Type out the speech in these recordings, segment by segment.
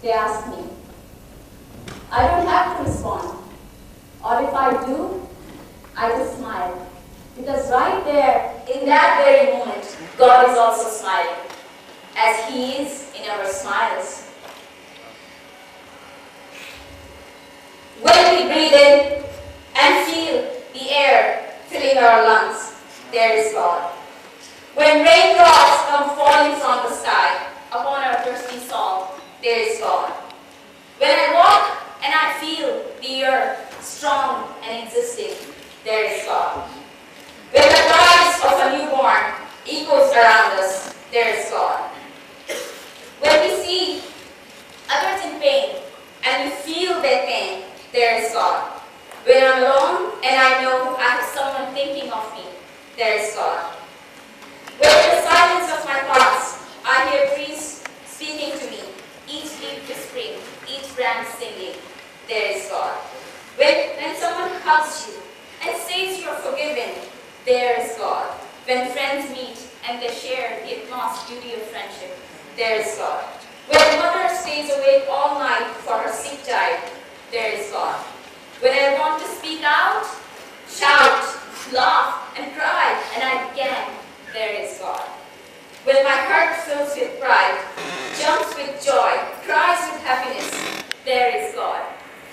they ask me. I don't have to respond. Or if I do, I just smile. Because right there, in that very moment, God is also smiling, as He is in our smiles. When we breathe in and feel the air filling our lungs, there is God. When raindrops come falling from the sky upon our thirsty soul, there is God. When I walk and I feel the earth strong and existing, there is God. When the cries of a newborn echoes around us, there is God. When we see others in pain and we feel their pain, there is God. When I'm alone and I know I have someone thinking of me, there is God. When in the silence of my thoughts, I hear trees speaking to me, each leaf whispering, each branch singing, there is God. When someone hugs you and says you're forgiven, there is God. When friends meet and they share the utmost beauty of friendship, there is God. When a mother stays awake all night for her sick child, there is God. When I want to speak out, shout, laugh, and cry, and I can, there is God. When my heart fills with pride, jumps with joy, cries with happiness, there is God.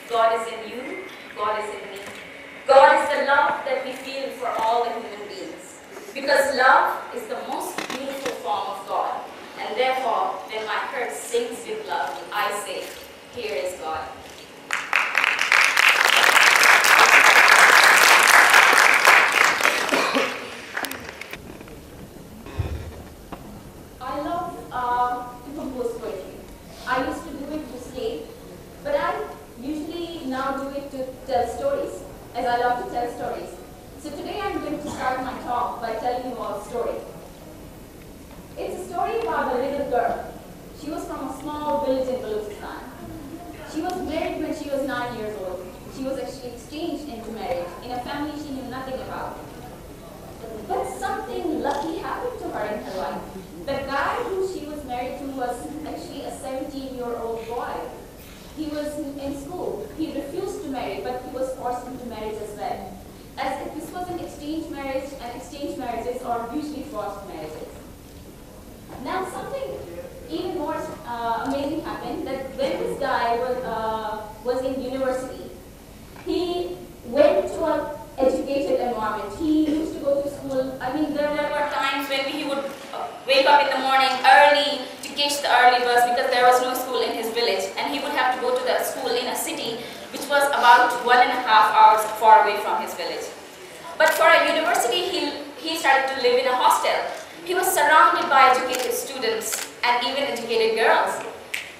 God is in you, God is in me. God is the love that we feel for all the human beings. Because love is the most beautiful form of God. And therefore, when my heart sings with love, I say, here is God. I love to compose poetry. I used to do it to sleep, but I usually now do it to tell stories, as I love to tell stories. So today I'm going to start my talk by telling you all a story. It's a story about a little girl. She was from a small village in Balochistan. She was married when she was 9 years old. She was actually exchanged into marriage in a family she knew nothing about. But something lucky happened to her in her life. The guy who she was married to was actually a 17-year-old boy. He was in school. He refused to marry, but he was forced into marriage as well. As if this was an exchange marriage, and exchange marriages are usually forced marriages. Now something even more amazing happened, that when this guy was in university, he went to an educated environment. He used to go to school. I mean, there were times when he would wake up in the morning early to catch the early bus because there was no school in his village, and he would have to go to the school in a city which was about 1.5 hours far away from his village. But for a university, he started to live in a hostel. He was surrounded by educated students and even educated girls.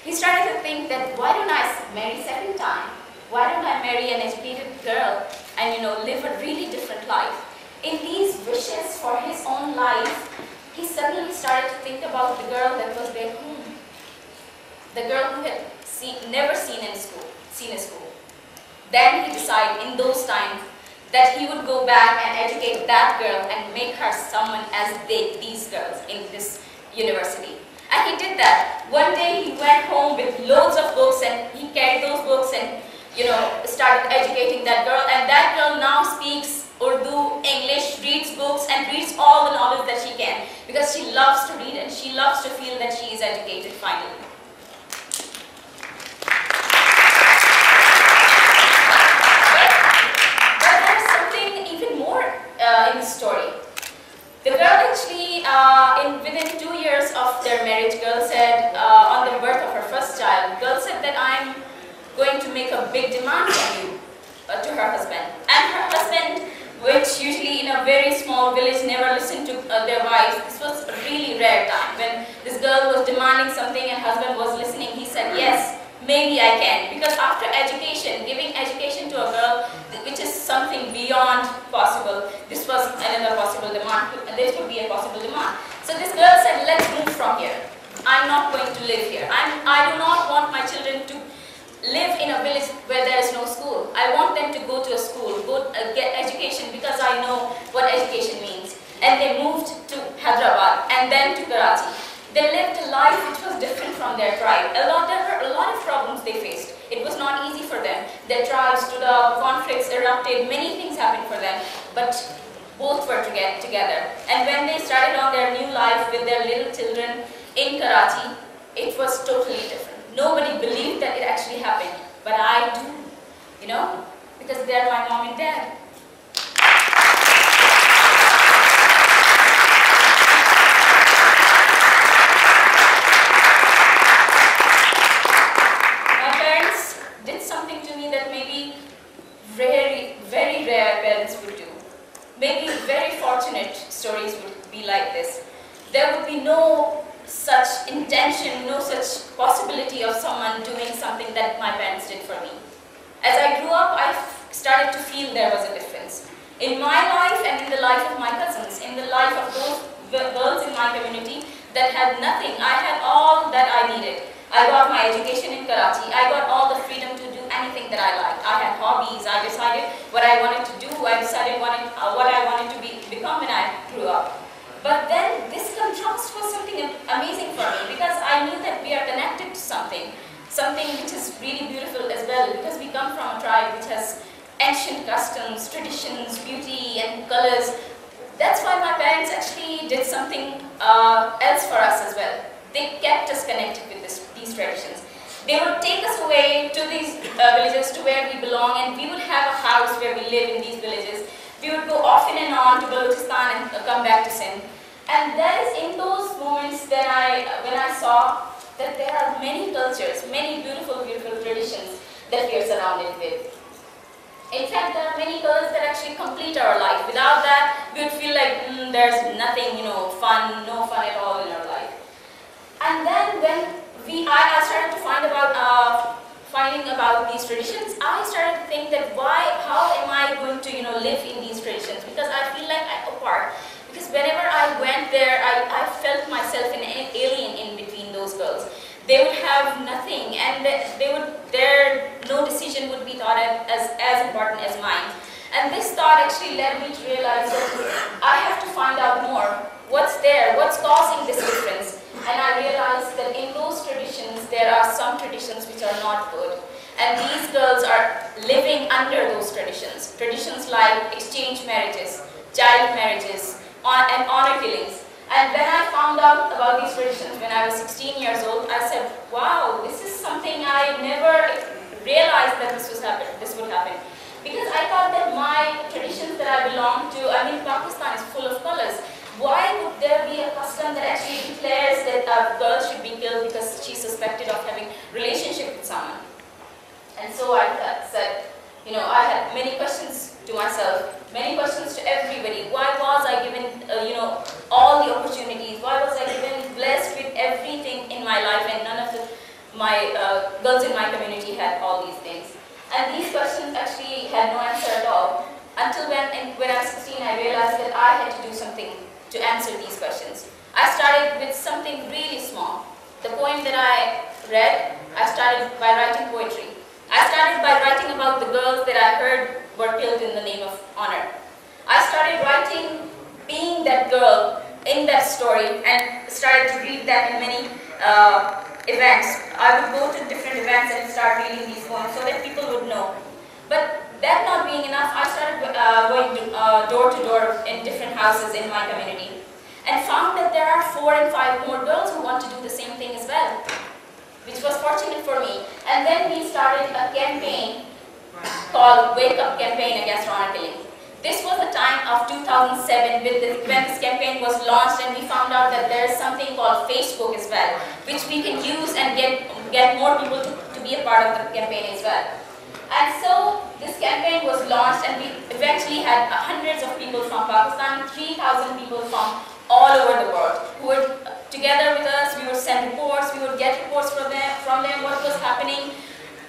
He started to think that, why don't I marry second time? Why don't I marry an educated girl and live a really different life? In these wishes for his own life, he suddenly started to think about the girl that was back home. The girl who had never seen in school. Then he decided in those times that he would go back and educate that girl and make her someone as these girls in this university. And he did that. One day he went home with loads of books, and he carried those books and started educating that girl. And that girl now speaks Urdu, English, reads books, and reads all the novels that she can, because she loves to read and she loves to feel that she is educated finally. But there's something even more in the story. The girl actually, within 2 years of their marriage, girl said, on the birth of her first child, girl said that I'm going to make a big demand from you to her husband. And her husband, which usually in a very small village never listened to their wives, this was a really rare time. When this girl was demanding something and husband was listening, he said, yes, maybe I can. Because after education, giving education to a girl, which is something beyond possible, this was another possible demand. This would be a possible demand. So this girl said, let's move from here. I'm not going to live here. I do not want my children to live in a village where there is no school. I want them to go to a school, get education, because I know what education means. And they moved to Hyderabad and then to Karachi. They lived a life which was different from their tribe. There were a lot of problems they faced. It was not easy for them. Their tribes stood up, conflicts erupted, many things happened for them, but both were together. And when they started on their new life with their little children in Karachi, it was totally different. Nobody believed that it actually happened, but I do, you know, because they're my mom and dad. My parents did something to me that maybe very, very rare parents would do. Maybe very fortunate stories would be like this. There would be no such intention, no such possibility of someone doing something that my parents did for me. As I grew up, I started to feel there was a difference. In my life and in the life of my cousins, in the life of those girls in my community that had nothing, I had all that I needed. I got my education in Karachi. I got all the freedom to do anything that I liked. I had hobbies. I decided what I wanted to do. I decided what I wanted to become when I grew up. But then this contrast was something amazing for me, because I knew that we are connected to something which is really beautiful as well, because we come from a tribe which has ancient customs, traditions, beauty and colors. That's why my parents actually did something else for us as well. They kept us connected with these traditions. They would take us away to these villages to where we belong, and we would have a house where we live in these villages. We would go off and on to Balochistan and come back to Sindh. And that is in those moments that when I saw that there are many cultures, many beautiful, beautiful traditions that we are surrounded with. In fact, there are many colors that actually complete our life. Without that, we would feel like there's nothing, no fun at all in our life. And then when I started to finding about these traditions, I started to think that how am I going to live in these traditions? Because I feel like I'm apart. Because whenever I went there, I felt myself an alien in between those girls. They would have nothing, and no decision would be thought as important as mine. And this thought actually led me to realize that I have to find out more. What's there? What's causing this difference? And I realized that in those traditions, there are some traditions which are not good. And these girls are living under those traditions. Traditions like exchange marriages, child marriages, and honor killings. And when I found out about these traditions when I was 16 years old, I said, wow, this is something I never realized that this would happen. Because I thought that my traditions that I belong to, Pakistan is full of colors. Why would there be a custom that actually declares that a girl should be killed because she's suspected of having a relationship with someone? And so I said, I had many questions to myself, many questions to everybody. Why was I given, all the opportunities? Why was I given blessed with everything in my life, and none of my girls in my community had all these things? And these questions actually had no answer at all. Until when I was 16, I realized that I had to do something to answer these questions. I started with something really small. The poem that I read, I started by writing poetry. I started by writing about the girls that I heard were killed in the name of honor. I started writing, being that girl in that story, and started to read that in many events. I would go to different events and start reading these poems so that people would know. But that not being enough, I started going door to door in different houses in my community, and found that there are 4 and 5 more girls who want to do the same thing as well, which was fortunate for me. And then we started a campaign called Wake Up Campaign Against Honor Killing. This was the time of 2007 when this campaign was launched, and we found out that there is something called Facebook as well, which we can use and get more people to be a part of the campaign as well. And so this campaign was launched, and we eventually had hundreds of people from Pakistan, 3,000 people from all over the world who were together with us. We would send reports, we would get reports from them what was happening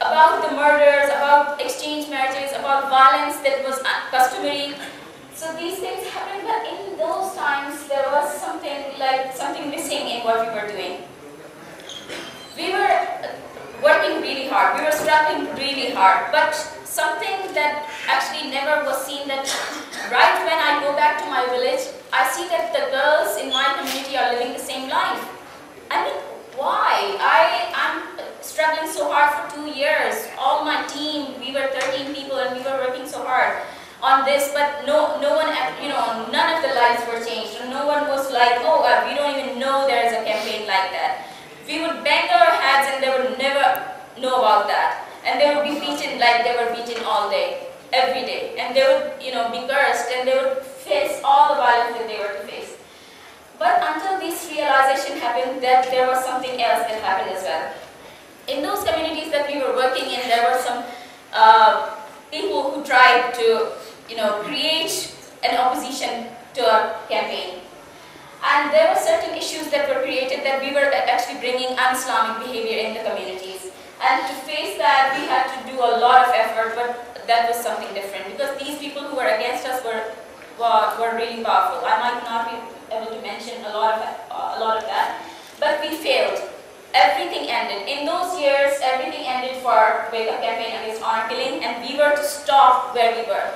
about the murders, about exchange marriages, about violence that was customary. So these things happened, but in those times there was something missing in what we were doing. We were working really hard, we were struggling really hard, but something that actually never was seen, that right when I go back to my village, I see that the girls in my community are living the same life. struggling so hard for 2 years. All my team, we were 13 people and we were working so hard on this, but no one, none of the lives were changed. No one was like, oh, we don't even know there is a campaign like that. We would bang our heads and they would never know about that. And they would be beaten like they were beaten all day, every day. And they would, be cursed and they would face all the violence that they were to face. But until this realization happened, that there was something else that happened as well. In those communities that we were working in, there were some people who tried to, create an opposition to our campaign. And there were certain issues that were created that we were actually bringing un-Islamic behavior in the communities. And to face that, we had to do a lot of effort, but that was something different because these people who were against us were really powerful. I might not be able to mention a lot of that, but we failed. Everything ended. In those years, everything ended for with a campaign against honor killing, and we were to stop where we were.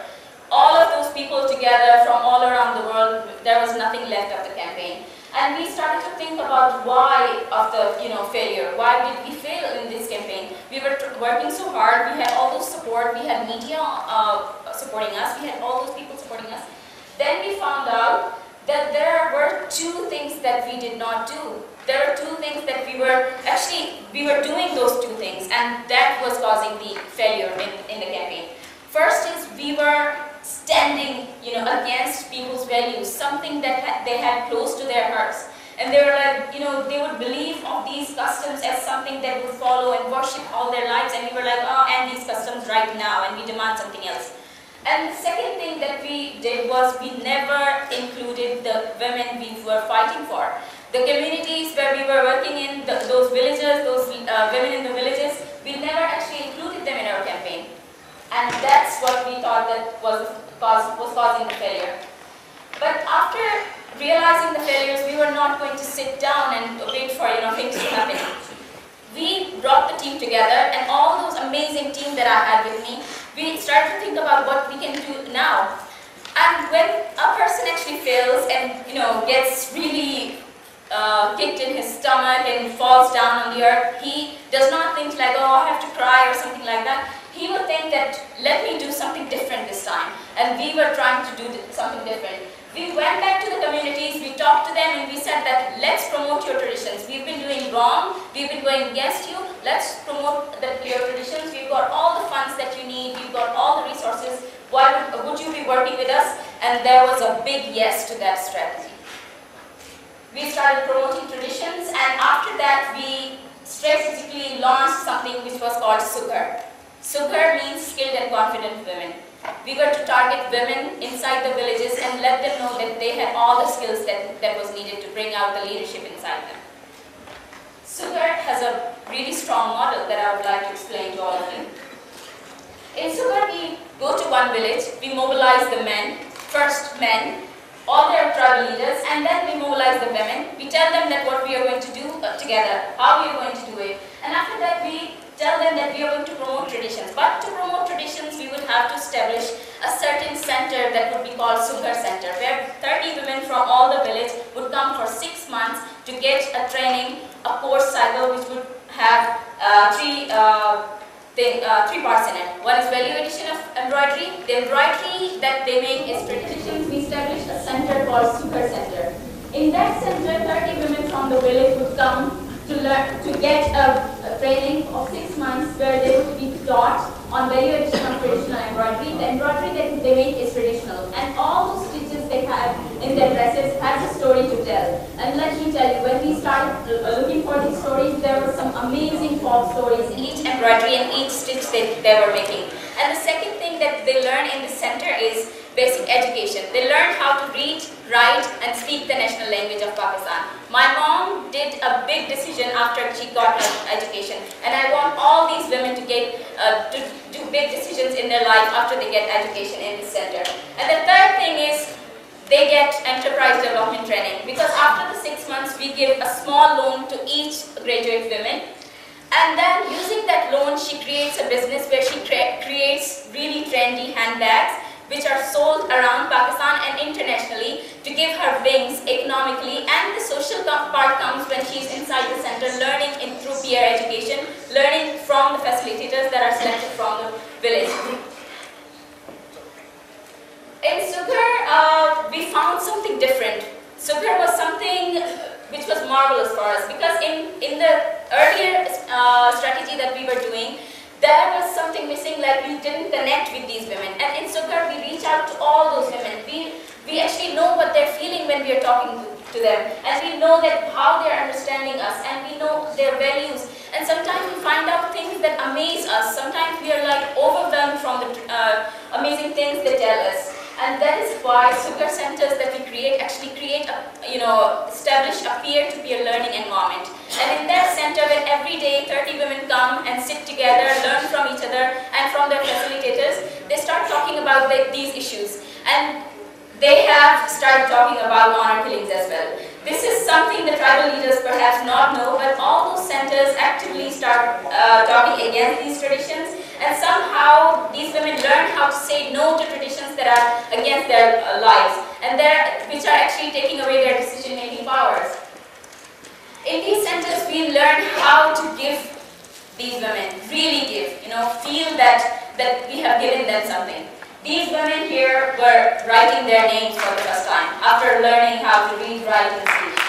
All of those people together from all around the world, there was nothing left of the campaign. And we started to think about why of the failure. Why did we fail in this campaign? We were working so hard. We had all those support. We had media supporting us. We had all those people supporting us. Then we found out that there were two things that we did not do. There were two things that we were doing those two things, and that was causing the failure in the campaign. First is we were standing, against people's values, something that they had close to their hearts. And they were like, they would believe of these customs as something that would follow and worship all their lives. And we were like, oh, end these customs right now, and we demand something else. And the second thing that we did was we never included the women we were fighting for. The communities where we were working in, those villages, those women in the villages, we never actually included them in our campaign. And that's what we thought that was causing the failure. But after realizing the failures, we were not going to sit down and wait for things to happen. We brought the team together, and all those amazing team that I had with me, we started to think about what we can do now. And when a person actually fails and gets really kicked in his stomach and falls down on the earth, he does not think like, oh, I have to cry or something like that. He will think that, let me do something different this time. And we were trying to do something different. We went back to the communities, we talked to them, and we said that, let's promote your traditions. We've been doing wrong, we've been going against you, let's promote your traditions. We've got all the funds that you need, we've got all the resources. Why would you be working with us? And there was a big yes to that strategy. We started promoting traditions, and after that we strategically launched something which was called Sughar. Sughar means skilled and confident women. We were to target women inside the villages and let them know that they had all the skills that was needed to bring out the leadership inside them. Sughar has a really strong model that I would like to explain to all of you. In Sughar, we go to one village, we mobilize the men, first men, all their tribal leaders, and then we mobilize the women. We tell them that what we are going to do together, how we are going to do it, and after that we tell them that we are going to promote traditions. But to promote traditions, we would have to establish a certain center that would be called Sughar Center, where 30 women from all the village would come for 6 months to get a training, a course cycle which would have three parts in it. One is value addition of embroidery. The embroidery that they make is traditions. We established a center called Sughar Center. In that center, 30 women from the village would come to get a training of 6 months where they would be taught on value addition of traditional embroidery. The embroidery that they make is traditional, and all those stitches they have in their dresses has a story to tell. And let me tell you, when we started looking for these stories, there were some amazing folk stories in each embroidery and each stitch they were making. And the second thing that they learn in the center is basic education. They learned how to read, write, and speak the national language of Pakistan. My mom did a big decision after she got her education, and I want all these women to get to do big decisions in their life after they get education in this center. And the third thing is they get enterprise development training, because after the 6 months we give a small loan to each graduate women. And then using that loan, she creates a business where she creates really trendy handbags which are sold around Pakistan and internationally to give her wings economically, and the social part comes when she's inside the center learning through peer education, learning from the facilitators that are selected from the village. In Sughar, we found something different. Sughar was something which was marvelous for us, because in the earlier strategy that we were doing, there was something missing, like we didn't connect with these women. And in Sughar, we reach out to all those women. We actually know what they're feeling when we are talking to them. And we know that how they're understanding us, and we know their values. And sometimes we find out things that amaze us. Sometimes we are like overwhelmed from the amazing things they tell us. And that is why Sughar centers that we create actually establish a peer-to-peer learning environment. And in that center, where every day 30 women come and sit together, learn from each other and from their facilitators, they start talking about these issues. And they have started talking about honor killings as well. This is something the tribal leaders perhaps not know, but all those centers actively start talking against these traditions, and somehow these women learn how to say no to traditions that are against their lives, and which are actually taking away their decision-making powers. In these centers, we learn how to give these women, really give, feel that we have given them something. These women here were writing their names for the first time after learning how to read, write, and speak.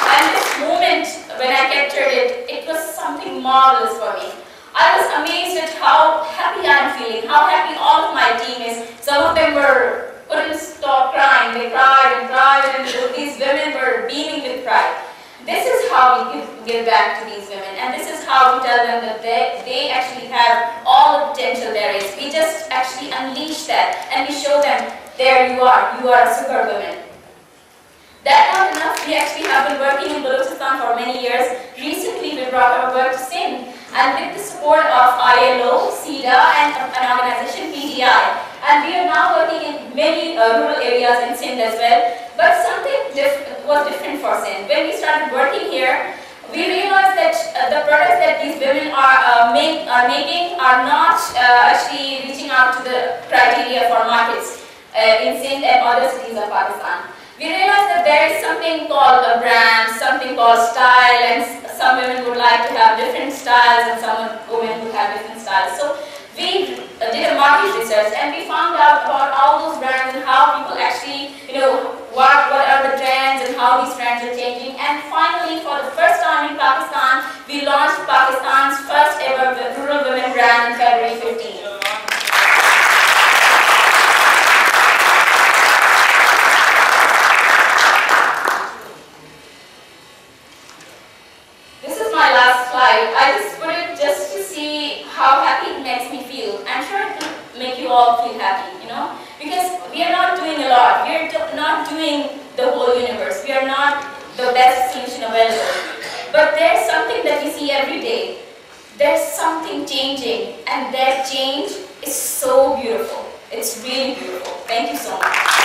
And this moment, when I captured it, it was something marvelous for me. I was amazed at how happy I'm feeling, how happy all of my team is. Some of them couldn't stop crying. They cried and cried, and these women were beaming with pride. This is how we give back to these women, and this is how we tell them that they actually have all the potential there is. We just actually unleash that, and we show them, there you are a Sughar woman. That's not enough. We actually have been working in Balochistan for many years. Recently, we brought our work to Sindh, and with the support of ILO, SIDA, and an organization, PDI. And we are now working in many rural areas in Sindh as well. But something was different for Sindh. When we started working here, we realized that the products that these women are making are not actually reaching out to the criteria for markets in Sindh and other cities of Pakistan. We realized that there is something called a brand, something called style, and some women would like to have different styles, and some women would have different styles. So we did a market research, and we found out about all those brands and how people actually, what are the trends and how these trends are changing. And finally, for the first time in Pakistan, we launched Pakistan's first ever rural women brand in February 15. I just put it just to see how happy it makes me feel. I'm sure it will make you all feel happy, because we are not doing a lot. We are not doing the whole universe. We are not the best solution available. But there's something that we see every day. There's something changing, and that change is so beautiful. It's really beautiful. Thank you so much.